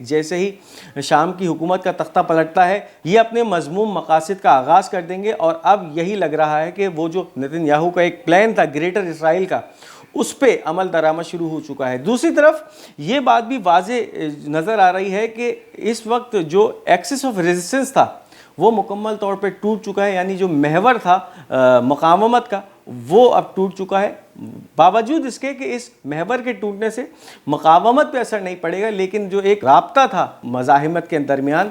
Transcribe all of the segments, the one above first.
جیسے ہی شام کی حکومت کا تختہ پلٹتا ہے یہ اپنے مذموم مقاصد کا آغاز کر دیں گے، اور اب یہی لگ رہا ہے کہ وہ جو نتن یاہو کا ایک پلان تھا گریٹر اسرائیل کا، اس پہ عمل درآمد شروع ہو چکا ہے۔ دوسری طرف یہ بات بھی واضح نظر آ رہی ہے کہ اس وقت جو ایکسس آف ریزسٹنس تھا وہ مکمل طور پہ ٹوٹ چکا ہے، یعنی جو محور تھا مقاومت کا وہ اب ٹوٹ چکا ہے، باوجود اس کے کہ اس محور کے ٹوٹنے سے مقاومت پہ اثر نہیں پڑے گا، لیکن جو ایک رابطہ تھا مزاحمت کے درمیان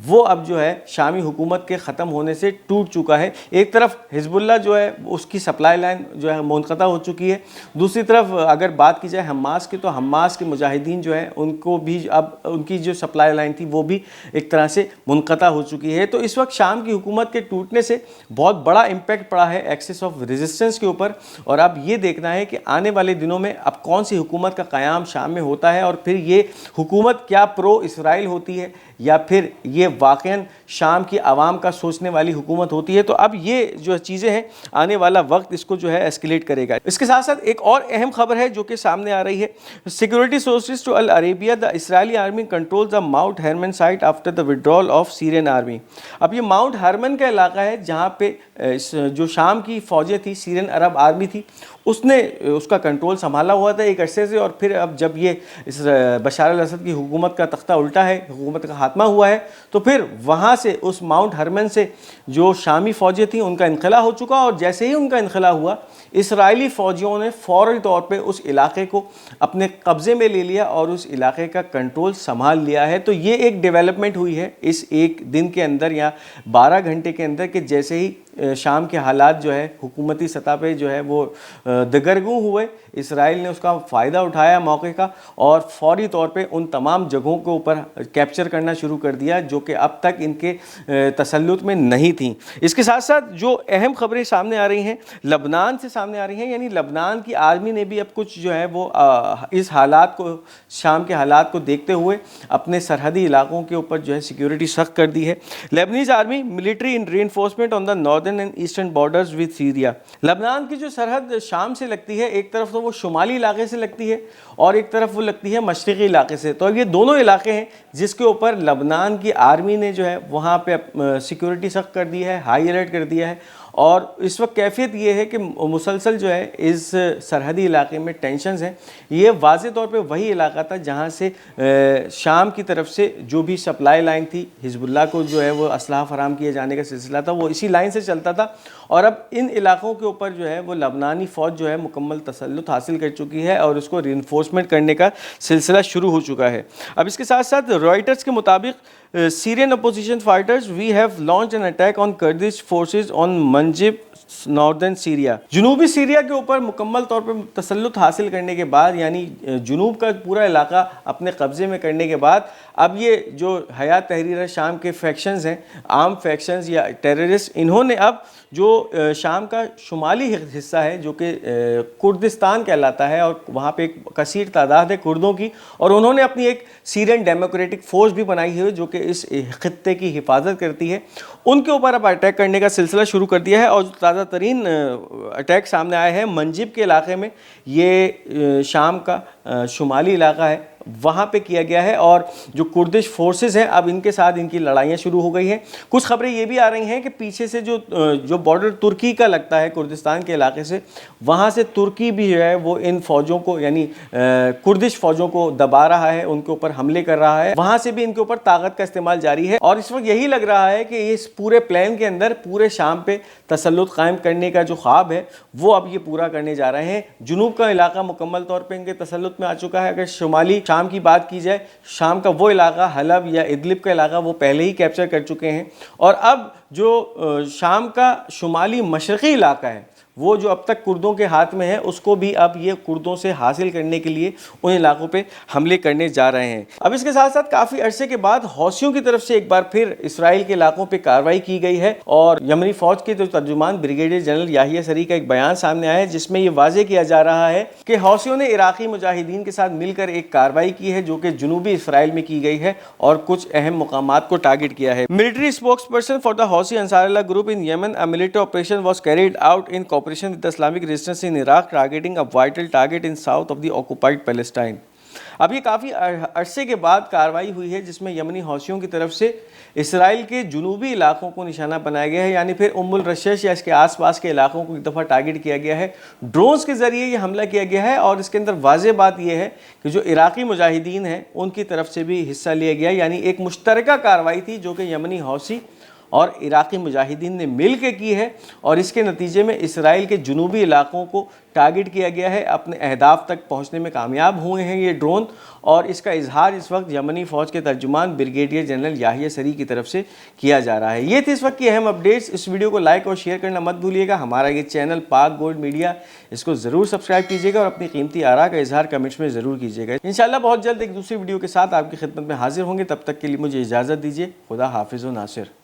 وہ اب جو ہے شامی حکومت کے ختم ہونے سے ٹوٹ چکا ہے۔ ایک طرف حزب اللہ جو ہے اس کی سپلائی لائن جو ہے منقطع ہو چکی ہے، دوسری طرف اگر بات کی جائے حماس کی تو حماس کے مجاہدین جو ہیں ان کو بھی اب ان کی جو سپلائی لائن تھی وہ بھی ایک طرح سے منقطع ہو چکی ہے۔ تو اس وقت شام کی حکومت کے ٹوٹنے سے بہت بڑا امپیکٹ پڑا ہے ایکسس آف ریزسٹنس کے اوپر، اور اب یہ دیکھنا ہے کہ آنے والے دنوں میں اب کون سی حکومت کا قیام شام میں ہوتا ہے، اور پھر یہ حکومت کیا پرو اسرائیل ہوتی ہے یا پھر یہ واقعاً شام کی عوام کا سوچنے والی حکومت ہوتی ہے۔ تو اب یہ جو چیزیں ہیں آنے والا وقت اس کو جو ہے ایسکیلیٹ کرے گا۔ اس کے ساتھ ساتھ ایک اور اہم خبر ہے جو کہ سامنے آ رہی ہے، security sources to Al Arabiya, the Israeli army control the Mount Hermon site after the withdrawal of Syrian army. اب یہ ماؤنٹ ہرمن کا علاقہ ہے جہاں پہ جو شام کی فوجیں تھی، سیرین عرب آرمی تھی، اس نے اس کا کنٹرول سنبھالا ہوا تھا ایک عرصے سے، اور پھر اب جب یہ اس بشار الاسد کی حکومت کا تختہ الٹا ہے، حکومت کا خاتمہ ہوا ہے، تو پھر وہاں سے اس ماؤنٹ ہرمن سے جو شامی فوجیں تھیں ان کا انخلا ہو چکا، اور جیسے ہی ان کا انخلا ہوا اسرائیلی فوجیوں نے فوری طور پہ اس علاقے کو اپنے قبضے میں لے لیا اور اس علاقے کا کنٹرول سنبھال لیا ہے۔ تو یہ ایک ڈیولپمنٹ ہوئی ہے اس ایک دن کے اندر یا 12 گھنٹے کے اندر کہ جیسے ہی شام کے حالات جو ہے حکومتی سطح پہ جو ہے وہ دگرگوں ہوئے، اسرائیل نے اس کا فائدہ اٹھایا موقع کا اور فوری طور پہ ان تمام جگہوں کے اوپر کیپچر کرنا شروع کر دیا جو کہ اب تک ان کے تسلط میں نہیں تھیں۔ اس کے ساتھ ساتھ جو اہم خبریں سامنے آ رہی ہیں لبنان سے سامنے آ رہی ہیں، یعنی لبنان کی آرمی نے بھی اب کچھ جو ہے وہ اس حالات کو، شام کے حالات کو دیکھتے ہوئے اپنے سرحدی علاقوں کے اوپر جو ہے سیکیورٹی سخت کر دی ہے۔ Lebanese army military in reinforcement on the northern and eastern borders with Syria. Lebanon کی جو سرحد شام سے لگتی ہے، ایک طرف تو وہ شمالی علاقے سے لگتی ہے اور ایک طرف وہ لگتی ہے مشرقی علاقے سے، تو یہ دونوں علاقے ہیں جس کے اوپر لبنان کی آرمی نے جو ہے وہاں پہ سیکیورٹی سخت کر دی ہے، ہائی الرٹ کر دیا ہے، اور اس وقت کیفیت یہ ہے کہ مسلسل جو ہے اس سرحدی علاقے میں ٹینشنز ہیں۔ یہ واضح طور پہ وہی علاقہ تھا جہاں سے شام کی طرف سے جو بھی سپلائی لائن تھی حزب اللہ کو جو ہے وہ اسلحہ فراہم کیے جانے کا سلسلہ تھا وہ اسی لائن سے چلتا تھا، اور اب ان علاقوں کے اوپر جو ہے وہ لبنانی فوج جو ہے مکمل تسلط حاصل کر چکی ہے اور اس کو ری انفورسمنٹ کرنے کا سلسلہ شروع ہو چکا ہے۔ اب اس کے ساتھ ساتھ رائٹرز کے مطابق Syrian opposition fighters, we have launched an attack on Kurdish forces on Manjib, northern Syria. جنوبی سیریا کے اوپر مکمل طور پر تسلط حاصل کرنے کے بعد، یعنی جنوب کا پورا علاقہ اپنے قبضے میں کرنے کے بعد، اب یہ جو حیات تحریر شام کے فیکشنز ہیں، عام فیکشنز یا ٹیررسٹ، انہوں نے اب جو شام کا شمالی حصہ ہے جو کہ کردستان کہلاتا ہے اور وہاں پہ ایک کثیر تعداد ہے کردوں کی، اور انہوں نے اپنی ایک سیرین ڈیموکریٹک فورس بھی بنائی ہے جو کہ اس خطے کی حفاظت کرتی ہے، ان کے اوپر اب اٹیک کرنے کا سلسلہ شروع کر دیا ہے۔ اور جو تازہ ترین اٹیک سامنے آیا ہے منجب کے علاقے میں، یہ شام کا شمالی علاقہ ہے، وہاں پہ کیا گیا ہے، اور جو کردش فورسز ہیں اب ان کے ساتھ ان کی لڑائیاں شروع ہو گئی ہیں۔ کچھ خبریں یہ بھی آ رہی ہیں کہ پیچھے سے جو بارڈر ترکی کا لگتا ہے کردستان کے علاقے سے، وہاں سے ترکی بھی جو ہے وہ ان فوجوں کو یعنی کردش فوجوں کو دبا رہا ہے، ان کے اوپر حملے کر رہا ہے، وہاں سے بھی ان کے اوپر طاقت کا استعمال جاری ہے، اور اس وقت یہی لگ رہا ہے کہ اس پورے پلان کے اندر پورے شام پہ تسلط قائم کرنے کا جو خواب ہے وہ اب یہ پورا کرنے جا رہے ہیں۔ جنوب کا علاقہ مکمل طور پہ ان کے تسلط میں آ چکا ہے۔ اگر شمالی شام کی بات کی جائے، شام کا وہ علاقہ حلب یا ادلب کا علاقہ وہ پہلے ہی کیپچر کر چکے ہیں، اور اب جو شام کا شمالی مشرقی علاقہ ہے وہ جو اب تک کردوں کے ہاتھ میں ہے، اس کو بھی اب یہ کردوں سے حاصل کرنے کے لیے ان علاقوں پہ حملے کرنے جا رہے ہیں۔ اب اس کے ساتھ ساتھ کافی عرصے کے بعد حوثیوں کی طرف سے ایک بار پھر اسرائیل کے علاقوں پہ کارروائی کی گئی ہے، اور یمنی فوج کے جو ترجمان بریگیڈیئر جنرل یحییٰ سری کا ایک بیان سامنے آیا ہے جس میں یہ واضح کیا جا رہا ہے کہ حوثیوں نے عراقی مجاہدین کے ساتھ مل کر ایک کارروائی کی ہے جو کہ جنوبی اسرائیل میں کی گئی ہے اور کچھ اہم مقامات کو ٹارگٹ کیا ہے۔ Military spokesperson for the Houthi Ansar Allah group in Yemen, a military operation was carried out in cooperation with the Islamic resistance in Iraq, targeting a vital target in south of the occupied Palestine. اب یہ کافی عرصے کے بعد کارروائی ہوئی ہے جس میں یمنی حوثیوں کی طرف سے اسرائیل کے جنوبی علاقوں کو نشانہ بنایا گیا ہے، یعنی پھر الرشش یا اس کے آس پاس کے علاقوں کو ایک دفعہ ٹارگٹ کیا گیا ہے، ڈرونز کے ذریعے یہ حملہ کیا گیا ہے، اور اس کے اندر واضح بات یہ ہے کہ جو عراقی مجاہدین ہیں ان کی طرف سے بھی حصہ لیا گیا، یعنی ایک مشترکہ کارروائی تھی جو کہ یمنی حوثی اور عراقی مجاہدین نے مل کے کی ہے، اور اس کے نتیجے میں اسرائیل کے جنوبی علاقوں کو ٹارگٹ کیا گیا ہے، اپنے اہداف تک پہنچنے میں کامیاب ہوئے ہیں یہ ڈرون، اور اس کا اظہار اس وقت یمنی فوج کے ترجمان بریگیڈیئر جنرل یحییٰ سری کی طرف سے کیا جا رہا ہے۔ یہ تھی اس وقت کی اہم اپڈیٹس۔ اس ویڈیو کو لائک اور شیئر کرنا مت بھولیے گا۔ ہمارا یہ چینل پاک گولڈ میڈیا، اس کو ضرور سبسکرائب کیجیے گا اور اپنی قیمتی آراء کا اظہار کمنٹس میں ضرور کیجیے گا۔ انشاءاللہ بہت جلد ایک دوسری ویڈیو کے ساتھ آپ کی خدمت میں حاضر ہوں گے، تب تک کے لیے مجھے اجازت دیجیے۔ خدا حافظ و ناصر۔